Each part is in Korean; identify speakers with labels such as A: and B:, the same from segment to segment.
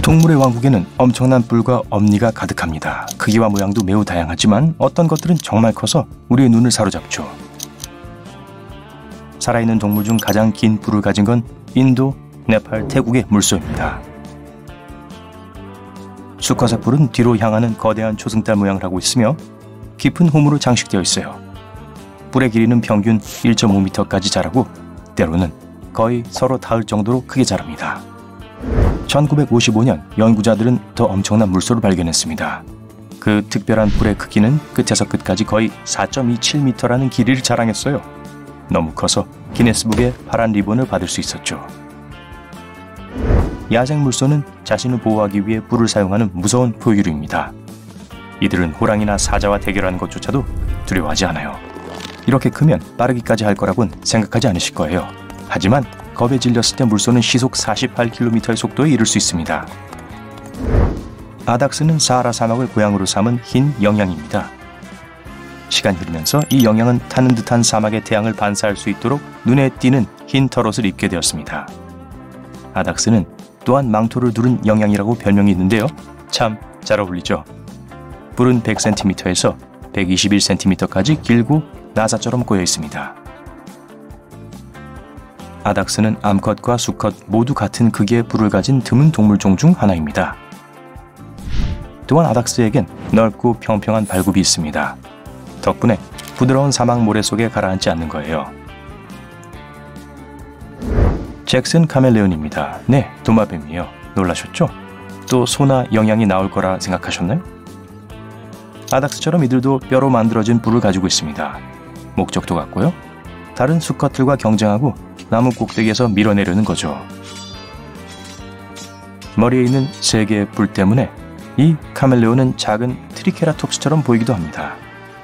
A: 동물의 왕국에는 엄청난 뿔과 엄니가 가득합니다. 크기와 모양도 매우 다양하지만 어떤 것들은 정말 커서 우리의 눈을 사로잡죠. 살아있는 동물 중 가장 긴 뿔을 가진 건 인도, 네팔, 태국의 물소입니다. 수컷의 뿔은 뒤로 향하는 거대한 초승달 모양을 하고 있으며 깊은 홈으로 장식되어 있어요. 뿔의 길이는 평균 1.5m까지 자라고 때로는 거의 서로 닿을 정도로 크게 자랍니다. 1955년 연구자들은 더 엄청난 물소를 발견했습니다. 그 특별한 뿔의 크기는 끝에서 끝까지 거의 4.27m라는 길이를 자랑했어요. 너무 커서 기네스북에 파란 리본을 받을 수 있었죠. 야생 물소는 자신을 보호하기 위해 뿔을 사용하는 무서운 포유류입니다. 이들은 호랑이나 사자와 대결하는 것조차도 두려워하지 않아요. 이렇게 크면 빠르기까지 할 거라고는 생각하지 않으실 거예요. 하지만 겁에 질렸을 때 물소는 시속 48km의 속도에 이를 수 있습니다. 아닥스는 사하라 사막을 고향으로 삼은 흰 영양입니다. 시간이 흐르면서 이 영양은 타는 듯한 사막의 태양을 반사할 수 있도록 눈에 띄는 흰 털옷을 입게 되었습니다. 아닥스는 또한 망토를 두른 영양이라고 별명이 있는데요. 참 잘 어울리죠. 뿔은 100cm에서 121cm까지 길고 나사처럼 꼬여 있습니다. 아닥스는 암컷과 수컷 모두 같은 크기의 뿔을 가진 드문 동물종 중 하나입니다. 또한 아닥스에겐 넓고 평평한 발굽이 있습니다. 덕분에 부드러운 사막 모래 속에 가라앉지 않는 거예요. 잭슨 카멜레온입니다. 네, 도마뱀이에요. 놀라셨죠? 또 소나 영양이 나올 거라 생각하셨나요? 아닥스처럼 이들도 뼈로 만들어진 뿔을 가지고 있습니다. 목적도 같고요. 다른 수컷들과 경쟁하고 나무 꼭대기에서 밀어내려는 거죠. 머리에 있는 3개의 뿔 때문에 이 카멜레온은 작은 트리케라톱스처럼 보이기도 합니다.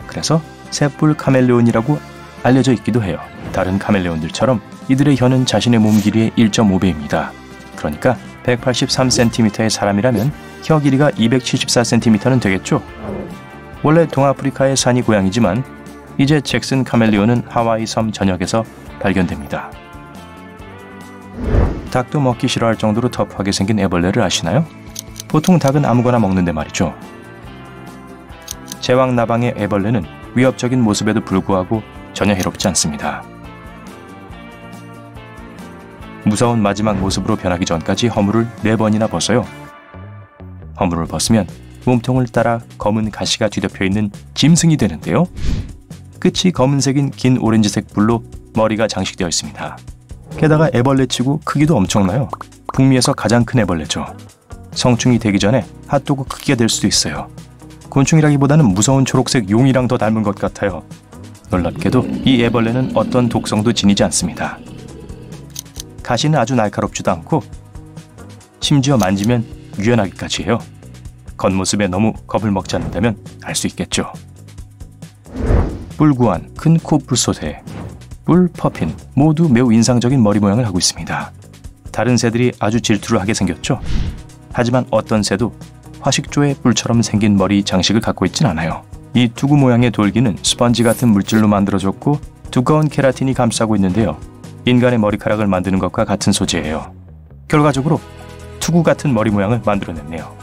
A: 그래서 새뿔 카멜레온이라고 알려져 있기도 해요. 다른 카멜레온들처럼 이들의 혀는 자신의 몸 길이의 1.5배입니다. 그러니까 183cm의 사람이라면 혀 길이가 274cm는 되겠죠. 원래 동아프리카의 산이 고향이지만 이제 잭슨 카멜레온은 하와이 섬 전역에서 발견됩니다. 닭도 먹기 싫어할 정도로 터프하게 생긴 애벌레를 아시나요? 보통 닭은 아무거나 먹는데 말이죠. 제왕나방의 애벌레는 위협적인 모습에도 불구하고 전혀 해롭지 않습니다. 무서운 마지막 모습으로 변하기 전까지 허물을 4번이나 벗어요. 허물을 벗으면 몸통을 따라 검은 가시가 뒤덮여 있는 짐승이 되는데요. 끝이 검은색인 긴 오렌지색 뿔로 머리가 장식되어 있습니다. 게다가 애벌레치고 크기도 엄청나요. 북미에서 가장 큰 애벌레죠. 성충이 되기 전에 핫도그 크기가 될 수도 있어요. 곤충이라기보다는 무서운 초록색 용이랑 더 닮은 것 같아요. 놀랍게도 이 애벌레는 어떤 독성도 지니지 않습니다. 가시는 아주 날카롭지도 않고 심지어 만지면 유연하기까지 해요. 겉모습에 너무 겁을 먹지 않는다면 알 수 있겠죠. 뿔구안, 큰 코 뿔소새, 뿔 퍼핀 모두 매우 인상적인 머리 모양을 하고 있습니다. 다른 새들이 아주 질투를 하게 생겼죠. 하지만 어떤 새도 화식조의 뿔처럼 생긴 머리 장식을 갖고 있진 않아요. 이 투구 모양의 돌기는 스펀지 같은 물질로 만들어졌고 두꺼운 케라틴이 감싸고 있는데요. 인간의 머리카락을 만드는 것과 같은 소재예요. 결과적으로 투구 같은 머리 모양을 만들어냈네요.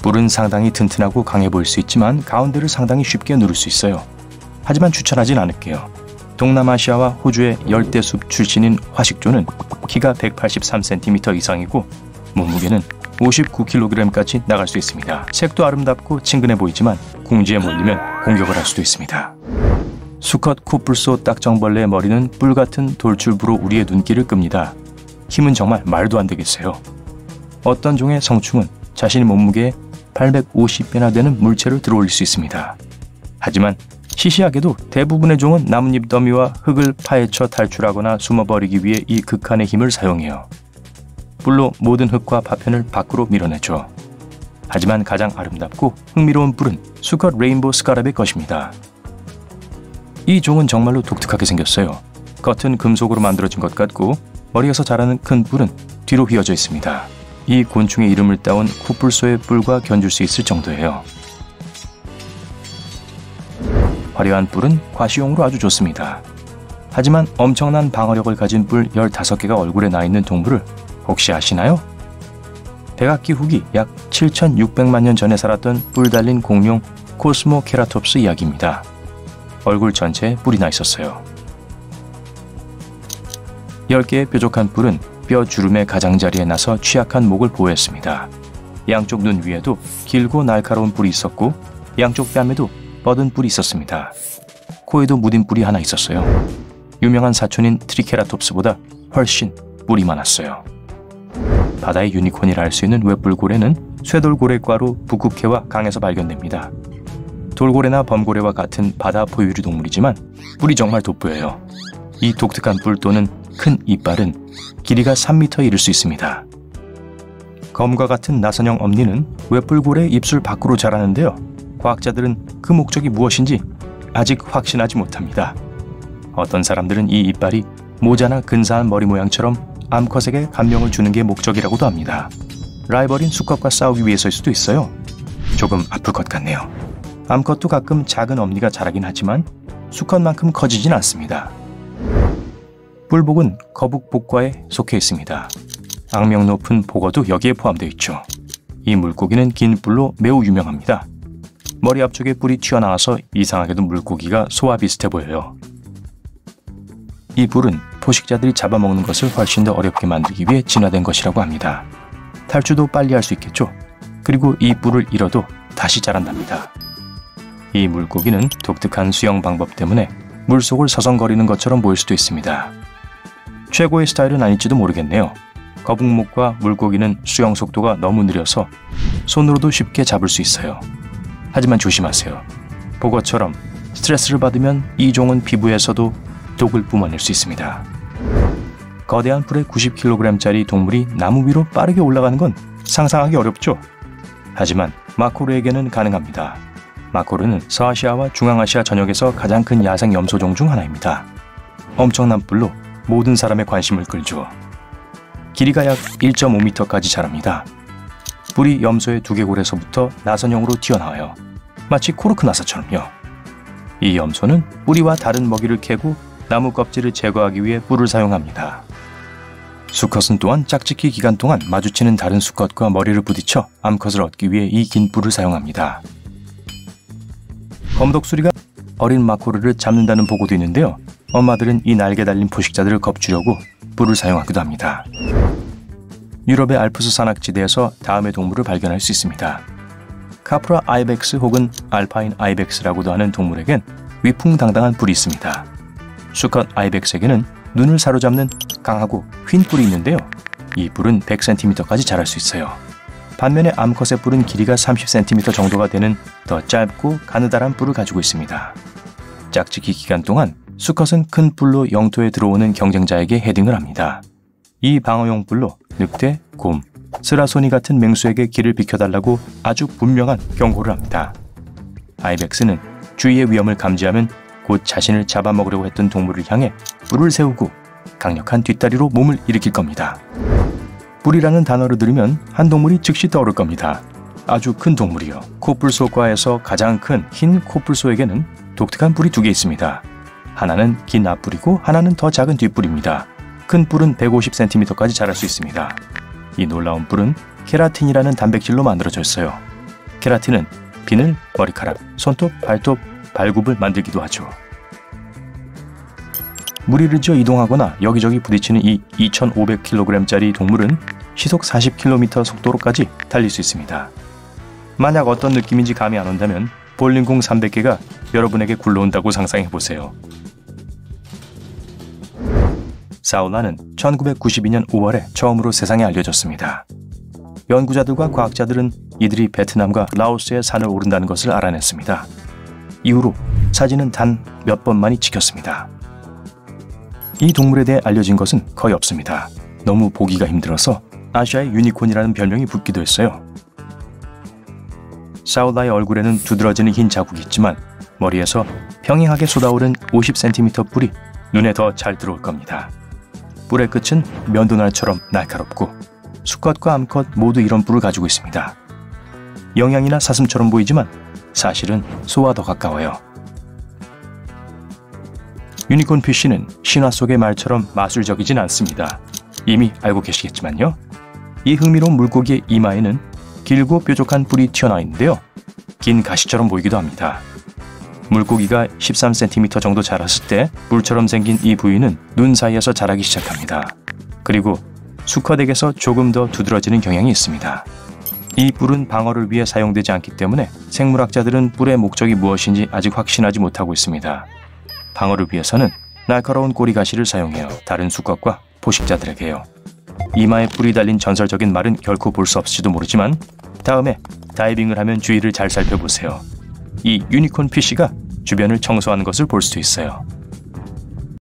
A: 뿔은 상당히 튼튼하고 강해 보일 수 있지만 가운데를 상당히 쉽게 누를 수 있어요. 하지만 추천하진 않을게요. 동남아시아와 호주의 열대숲 출신인 화식조는 키가 183cm 이상이고 몸무게는 59kg까지 나갈 수 있습니다. 색도 아름답고 친근해 보이지만 궁지에 몰리면 공격을 할 수도 있습니다. 수컷 코뿔소 딱정벌레의 머리는 뿔 같은 돌출부로 우리의 눈길을 끕니다. 힘은 정말 말도 안 되겠어요. 어떤 종의 성충은 자신의 몸무게에 850배나 되는 물체를 들어올릴 수 있습니다. 하지만 시시하게도 대부분의 종은 나뭇잎 더미와 흙을 파헤쳐 탈출하거나 숨어버리기 위해 이 극한의 힘을 사용해요. 뿔로 모든 흙과 파편을 밖으로 밀어내죠. 하지만 가장 아름답고 흥미로운 뿔은 수컷 레인보우 스카랍의 것입니다. 이 종은 정말로 독특하게 생겼어요. 겉은 금속으로 만들어진 것 같고 머리에서 자라는 큰 뿔은 뒤로 휘어져 있습니다. 이 곤충의 이름을 따온 코뿔소의 뿔과 견줄 수 있을 정도예요. 화려한 뿔은 과시용으로 아주 좋습니다. 하지만 엄청난 방어력을 가진 뿔 15개가 얼굴에 나 있는 동물을 혹시 아시나요? 백악기 후기 약 7,600만 년 전에 살았던 뿔 달린 공룡 코스모케라톱스 이야기입니다. 얼굴 전체에 뿔이 나 있었어요. 10개의 뾰족한 뿔은 뼈 주름의 가장자리에 나서 취약한 목을 보호했습니다. 양쪽 눈 위에도 길고 날카로운 뿔이 있었고 양쪽 뺨에도 뻗은 뿔이 있었습니다. 코에도 무딘 뿔이 하나 있었어요. 유명한 사촌인 트리케라톱스보다 훨씬 뿔이 많았어요. 바다의 유니콘이라 할 수 있는 웹불고래는 쇠돌고래과로 북극해와 강에서 발견됩니다. 돌고래나 범고래와 같은 바다 포유류 동물이지만 뿔이 정말 돋보여요. 이 독특한 뿔 또는 큰 이빨은 길이가 3m 이를 수 있습니다. 검과 같은 나선형 엄니는 웹불고래의 입술 밖으로 자라는데요. 과학자들은 그 목적이 무엇인지 아직 확신하지 못합니다. 어떤 사람들은 이 이빨이 모자나 근사한 머리 모양처럼 암컷에게 감명을 주는 게 목적이라고도 합니다. 라이벌인 수컷과 싸우기 위해서일 수도 있어요. 조금 아플 것 같네요. 암컷도 가끔 작은 엄니가 자라긴 하지만 수컷만큼 커지진 않습니다. 뿔복은 거북복과에 속해 있습니다. 악명 높은 복어도 여기에 포함되어 있죠. 이 물고기는 긴 뿔로 매우 유명합니다. 머리 앞쪽에 뿔이 튀어나와서 이상하게도 물고기가 소와 비슷해 보여요. 이 뿔은 포식자들이 잡아먹는 것을 훨씬 더 어렵게 만들기 위해 진화된 것이라고 합니다. 탈주도 빨리 할 수 있겠죠. 그리고 이 뿔을 잃어도 다시 자란답니다. 이 물고기는 독특한 수영 방법 때문에 물속을 서성거리는 것처럼 보일 수도 있습니다. 최고의 스타일은 아닐지도 모르겠네요. 거북목과 물고기는 수영 속도가 너무 느려서 손으로도 쉽게 잡을 수 있어요. 하지만 조심하세요. 복어처럼 스트레스를 받으면 이 종은 피부에서도 독을 뿜어낼 수 있습니다. 거대한 뿔에 90kg짜리 동물이 나무 위로 빠르게 올라가는 건 상상하기 어렵죠. 하지만 마코르에게는 가능합니다. 마코르는 서아시아와 중앙아시아 전역에서 가장 큰 야생 염소종 중 하나입니다. 엄청난 뿔로 모든 사람의 관심을 끌죠. 길이가 약 1.5m까지 자랍니다. 뿔이 염소의 두개골에서부터 나선형으로 튀어나와요. 마치 코르크 나사처럼요. 이 염소는 뿌리와 다른 먹이를 캐고 나무 껍질을 제거하기 위해 뿔을 사용합니다. 수컷은 또한 짝짓기 기간 동안 마주치는 다른 수컷과 머리를 부딪혀 암컷을 얻기 위해 이 긴 뿔을 사용합니다. 검독수리가 어린 마코르를 잡는다는 보고도 있는데요. 엄마들은 이 날개 달린 포식자들을 겁주려고 뿔을 사용하기도 합니다. 유럽의 알프스 산악지대에서 다음의 동물을 발견할 수 있습니다. 카프라 아이벡스 혹은 알파인 아이벡스라고도 하는 동물에겐 위풍당당한 뿔이 있습니다. 수컷 아이벡스에게는 눈을 사로잡는 강하고 휜 뿔이 있는데요. 이 뿔은 100cm까지 자랄 수 있어요. 반면에 암컷의 뿔은 길이가 30cm 정도가 되는 더 짧고 가느다란 뿔을 가지고 있습니다. 짝짓기 기간 동안 수컷은 큰 뿔로 영토에 들어오는 경쟁자에게 헤딩을 합니다. 이 방어용 뿔로 늑대, 곰, 스라소니 같은 맹수에게 길을 비켜달라고 아주 분명한 경고를 합니다. 아이벡스는 주위의 위험을 감지하면 곧 자신을 잡아먹으려고 했던 동물을 향해 뿔을 세우고 강력한 뒷다리로 몸을 일으킬 겁니다. 뿔이라는 단어를 들으면 한 동물이 즉시 떠오를 겁니다. 아주 큰 동물이요. 코뿔소과에서 가장 큰 흰 코뿔소에게는 독특한 뿔이 2개 있습니다. 하나는 긴 앞뿔이고 하나는 더 작은 뒷뿔입니다. 큰 뿔은 150cm까지 자랄 수 있습니다. 이 놀라운 뿔은 케라틴이라는 단백질로 만들어져 있어요. 케라틴은 비늘, 머리카락, 손톱, 발톱, 발굽을 만들기도 하죠. 무리를 지어 이동하거나 여기저기 부딪히는 이 2,500kg짜리 동물은 시속 40km 속도로까지 달릴 수 있습니다. 만약 어떤 느낌인지 감이 안 온다면 볼링공 300개가 여러분에게 굴러온다고 상상해보세요. 사울라는 1992년 5월에 처음으로 세상에 알려졌습니다. 연구자들과 과학자들은 이들이 베트남과 라오스의 산을 오른다는 것을 알아냈습니다. 이후로 사진은 단 몇 번만이 찍혔습니다. 이 동물에 대해 알려진 것은 거의 없습니다. 너무 보기가 힘들어서 아시아의 유니콘이라는 별명이 붙기도 했어요. 사울라의 얼굴에는 두드러지는 흰 자국이 있지만 머리에서 평행하게 쏟아오른 50cm 뿔이 눈에 더 잘 들어올 겁니다. 뿔의 끝은 면도날처럼 날카롭고 수컷과 암컷 모두 이런 뿔을 가지고 있습니다. 영양이나 사슴처럼 보이지만 사실은 소와 더 가까워요. 유니콘 피쉬는 신화 속의 말처럼 마술적이진 않습니다. 이미 알고 계시겠지만요. 이 흥미로운 물고기의 이마에는 길고 뾰족한 뿔이 튀어나와 있는데요. 긴 가시처럼 보이기도 합니다. 물고기가 13cm 정도 자랐을 때 뿔처럼 생긴 이 부위는 눈 사이에서 자라기 시작합니다. 그리고 수컷에게서 조금 더 두드러지는 경향이 있습니다. 이 뿔은 방어를 위해 사용되지 않기 때문에 생물학자들은 뿔의 목적이 무엇인지 아직 확신하지 못하고 있습니다. 방어를 위해서는 날카로운 꼬리 가시를 사용해요. 다른 수컷과 포식자들에게요. 이마에 뿔이 달린 전설적인 말은 결코 볼 수 없을지도 모르지만 다음에 다이빙을 하면 주위를 잘 살펴보세요. 이 유니콘 피쉬가 주변을 청소하는 것을 볼 수도 있어요.